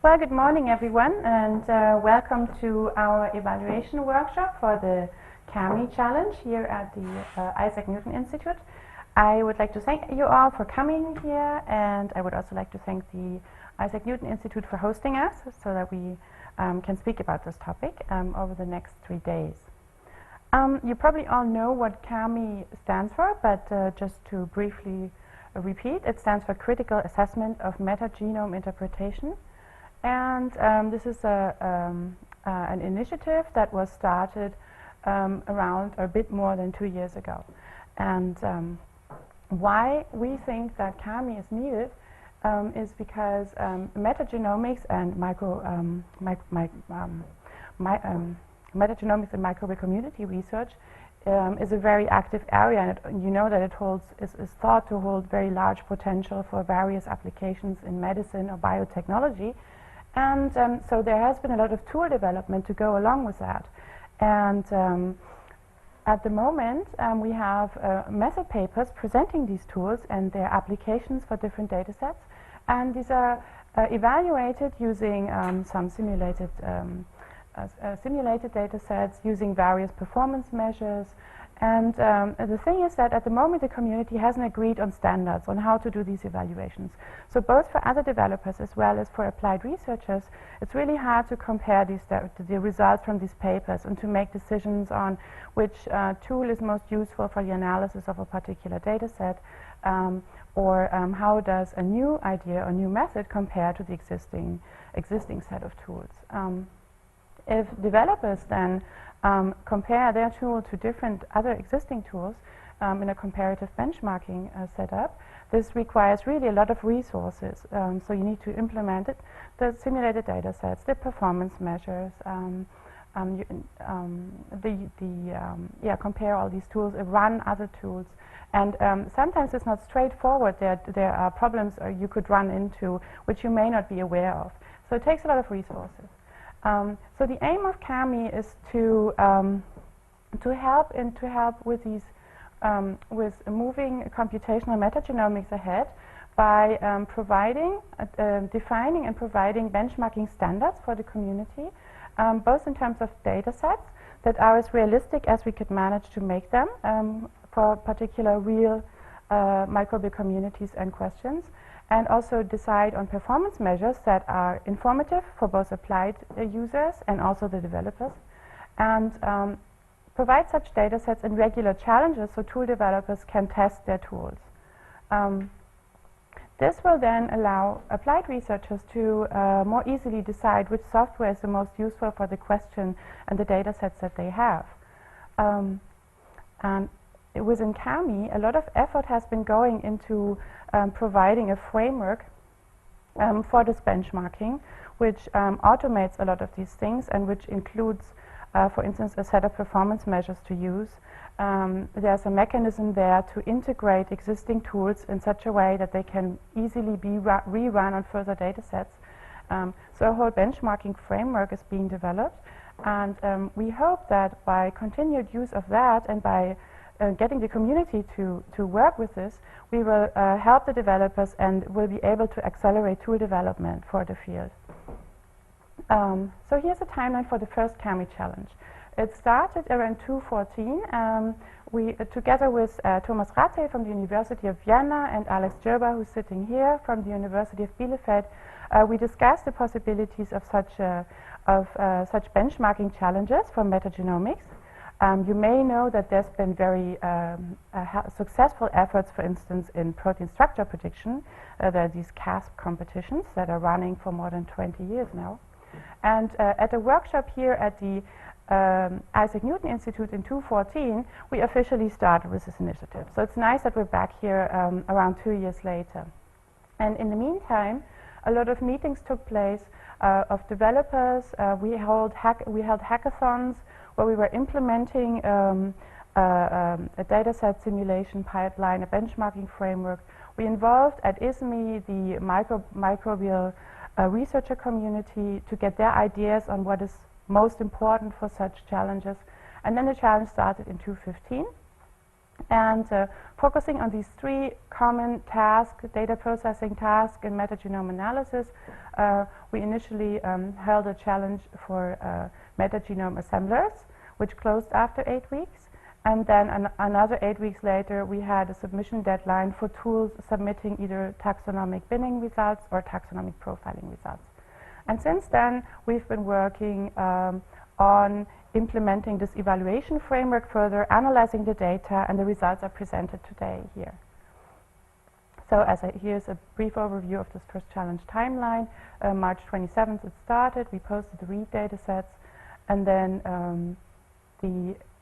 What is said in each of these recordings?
Well, good morning everyone, and welcome to our evaluation workshop for the CAMI challenge here at the Isaac Newton Institute. I would like to thank you all for coming here, and I would also like to thank the Isaac Newton Institute for hosting us so that we can speak about this topic over the next 3 days. You probably all know what CAMI stands for, but just to briefly repeat, it stands for Critical Assessment of Metagenome Interpretation. And this is an initiative that was started around a bit more than 2 years ago. And why we think that CAMI is needed is because metagenomics and metagenomics and microbial community research is a very active area, and you know that it is thought to hold very large potential for various applications in medicine or biotechnology. And so there has been a lot of tool development to go along with that. And at the moment, we have method papers presenting these tools and their applications for different data sets. And these are evaluated using some simulated data sets, using various performance measures. And the thing is that at the moment the community hasn't agreed on standards on how to do these evaluations. So both for other developers as well as for applied researchers, it's really hard to compare the results from these papers and to make decisions on which tool is most useful for the analysis of a particular data set, or how does a new idea or new method compare to the existing set of tools. If developers then compare their tool to different other existing tools in a comparative benchmarking setup, this requires really a lot of resources. So you need to implement it, the simulated data sets, the performance measures, compare all these tools, run other tools. And sometimes it's not straightforward. There are problems you could run into which you may not be aware of. So it takes a lot of resources. So the aim of CAMI is to help with these with moving computational metagenomics ahead by defining and providing benchmarking standards for the community, both in terms of data sets that are as realistic as we could manage to make them for particular real microbial communities and questions, and also decide on performance measures that are informative for both applied users and also the developers, and provide such data sets and regular challenges so tool developers can test their tools. This will then allow applied researchers to more easily decide which software is the most useful for the question and the data sets that they have. And within CAMI, a lot of effort has been going into providing a framework for this benchmarking, which automates a lot of these things and which includes, for instance, a set of performance measures to use. There's a mechanism there to integrate existing tools in such a way that they can easily be rerun on further data sets. So a whole benchmarking framework is being developed, and we hope that by continued use of that and by getting the community to work with this, we will help the developers and will be able to accelerate tool development for the field. So here's a timeline for the first CAMI challenge. It started around 2014. We, together with Thomas Ratte from the University of Vienna and Alex Gerber, who's sitting here from the University of Bielefeld, we discussed the possibilities of such benchmarking challenges for metagenomics. You may know that there's been very successful efforts, for instance, in protein structure prediction. There are these CASP competitions that are running for more than 20 years now. And at a workshop here at the Isaac Newton Institute in 2014, we officially started with this initiative. So it's nice that we're back here around 2 years later. And in the meantime, a lot of meetings took place of developers. We held hackathons where we were implementing a data set simulation pipeline, a benchmarking framework. We involved at ISME the microbial researcher community to get their ideas on what is most important for such challenges. And then the challenge started in 2015. And focusing on these three common tasks, data processing task and metagenome analysis, we initially held a challenge for metagenome assemblers, which closed after 8 weeks. And then another 8 weeks later, we had a submission deadline for tools submitting either taxonomic binning results or taxonomic profiling results. And since then, we've been working on implementing this evaluation framework further, analyzing the data, and the results are presented today here. So here's a brief overview of this first challenge timeline. March 27th it started, we posted the read data sets, and then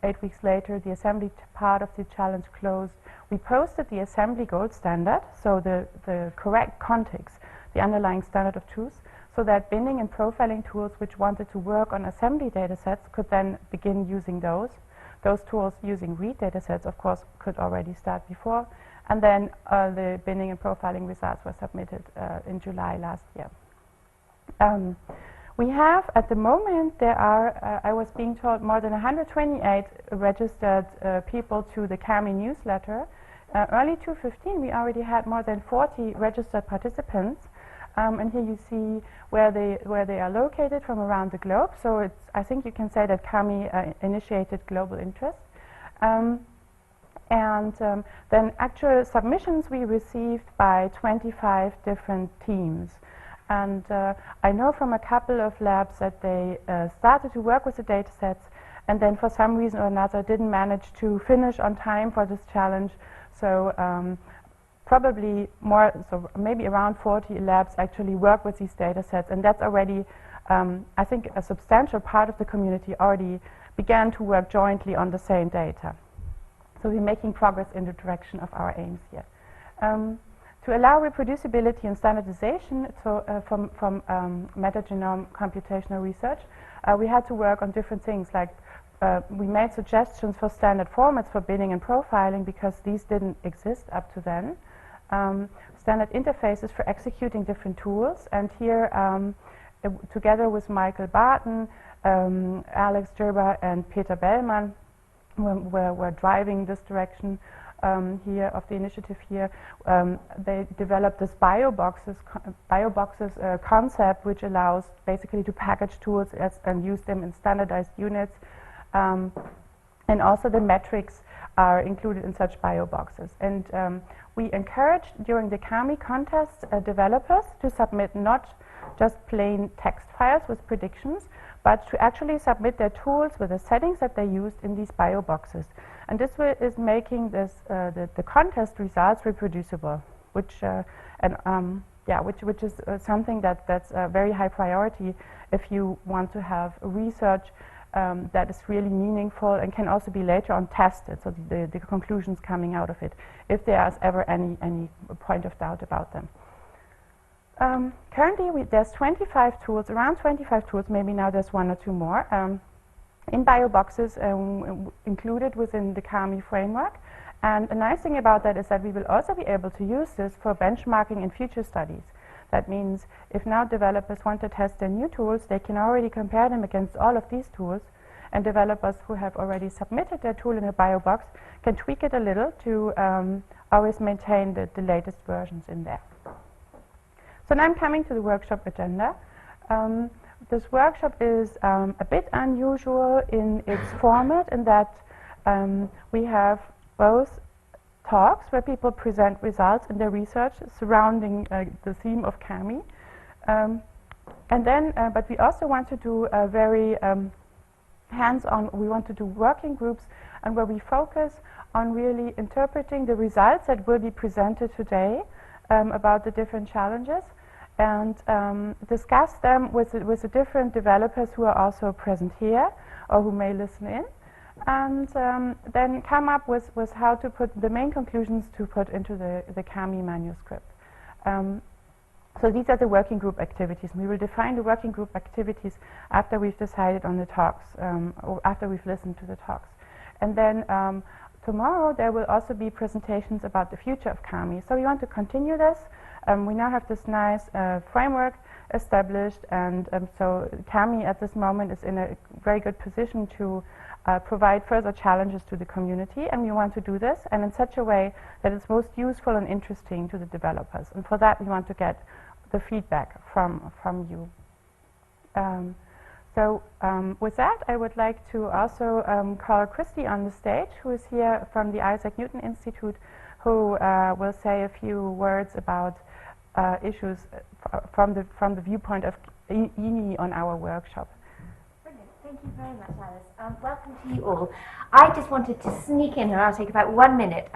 8 weeks later the assembly part of the challenge closed. We posted the assembly gold standard, so the correct context, the underlying standard of truth, so that binning and profiling tools which wanted to work on assembly datasets could then begin using those. Those tools using read datasets, of course, could already start before. And then the binning and profiling results were submitted in July last year. We have, at the moment, there are, I was being told, more than 128 registered people to the CAMI newsletter. Early 2015, we already had more than 40 registered participants. And here you see where they are located from around the globe. So I think you can say that CAMI initiated global interest. Then actual submissions we received by 25 different teams. And I know from a couple of labs that they started to work with the data sets and then for some reason or another didn't manage to finish on time for this challenge. So probably more, so maybe around 40 labs actually work with these data sets, and that's already, I think, a substantial part of the community already began to work jointly on the same data. So we're making progress in the direction of our aims here. To allow reproducibility and standardization from metagenome computational research, we had to work on different things, like we made suggestions for standard formats for binning and profiling because these didn't exist up to then. Standard interfaces for executing different tools, and here together with Michael Barton, Alex Gerber and Peter Bellmann were driving this direction here of the initiative here. They developed this bioboxes concept, which allows basically to package tools and use them in standardized units, and also the metrics are included in such bioboxes. And we encouraged during the CAMI contest developers to submit not just plain text files with predictions, but to actually submit their tools with the settings that they used in these bioboxes. And this is making this the contest results reproducible, which which is something that's a very high priority if you want to have research that is really meaningful and can also be later on tested, so the conclusions coming out of it, if there is ever any point of doubt about them. Currently, there's 25 tools, around 25 tools, maybe now there's one or two more, in bioboxes included within the CAMI framework. And the nice thing about that is that we will also be able to use this for benchmarking in future studies. That means if now developers want to test their new tools, they can already compare them against all of these tools, and developers who have already submitted their tool in a biobox can tweak it a little to always maintain the latest versions in there. So now I'm coming to the workshop agenda. This workshop is a bit unusual in its format in that we have both talks where people present results in their research surrounding the theme of CAMI. And then, but we also want to do a very hands-on, we want to do working groups and where we focus on really interpreting the results that will be presented today about the different challenges, and discuss them with the different developers who are also present here or who may listen in, and then come up with how to put the main conclusions to put into the CAMI manuscript. So these are the working group activities. We will define the working group activities after we've decided on the talks, or after we've listened to the talks. And then tomorrow there will also be presentations about the future of CAMI. So we want to continue this. We now have this nice framework established, and so CAMI at this moment is in a very good position to provide further challenges to the community, and we want to do this and in such a way that it's most useful and interesting to the developers, and for that we want to get the feedback from you. With that, I would like to also call Christy on the stage, who is here from the Isaac Newton Institute, who will say a few words about issues from the viewpoint of INI on our workshop. Brilliant. Thank you very much, Alice. Welcome to you all. I just wanted to sneak in, and I'll take about 1 minute,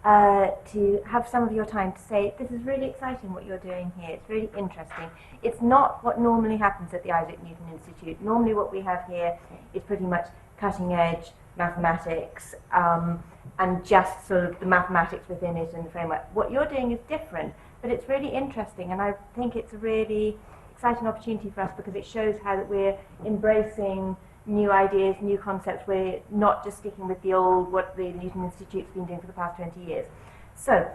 to have some of your time to say, this is really exciting what you're doing here. It's really interesting. It's not what normally happens at the Isaac Newton Institute. Normally what we have here is pretty much cutting edge mathematics, and just sort of the mathematics within it and the framework. What you're doing is different, but it's really interesting, and I think it's a really exciting opportunity for us because it shows how that we're embracing new ideas, new concepts. We're not just sticking with the old, what the Newton Institute's been doing for the past 20 years. So,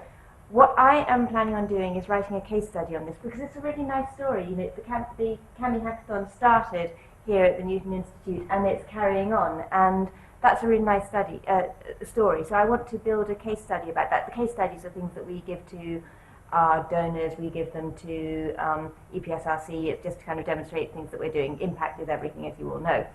what I am planning on doing is writing a case study on this because it's a really nice story. You know, the CAMI hackathon started here at the Newton Institute and it's carrying on, and that's a really nice story. So I want to build a case study about that. The case studies are things that we give to our donors, we give them to EPSRC. It's just to kind of demonstrate things that we're doing. Impact is everything, as you all know.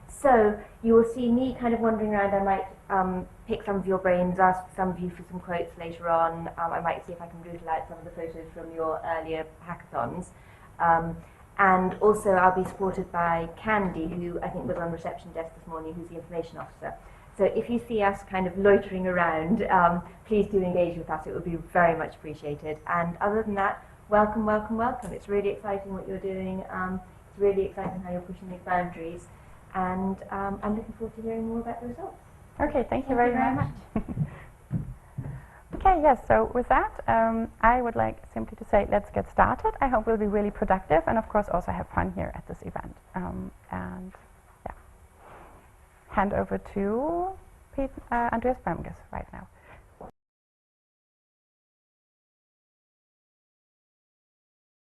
So you will see me kind of wandering around. I might pick some of your brains, ask some of you for some quotes later on. I might see if I can brutal out some of the photos from your earlier hackathons. And also I'll be supported by Candy, who I think was on reception desk this morning, who's the information officer. So if you see us kind of loitering around, please do engage with us. It would be very much appreciated. And other than that, welcome, welcome, welcome. It's really exciting what you're doing. It's really exciting how you're pushing these boundaries. And I'm looking forward to hearing more about the results. Okay, thank you very much. Okay, yes, so with that, I would like simply to say, let's get started. I hope we'll be really productive and, of course, also have fun here at this event. And yeah, hand over to Andreas Bremges right now.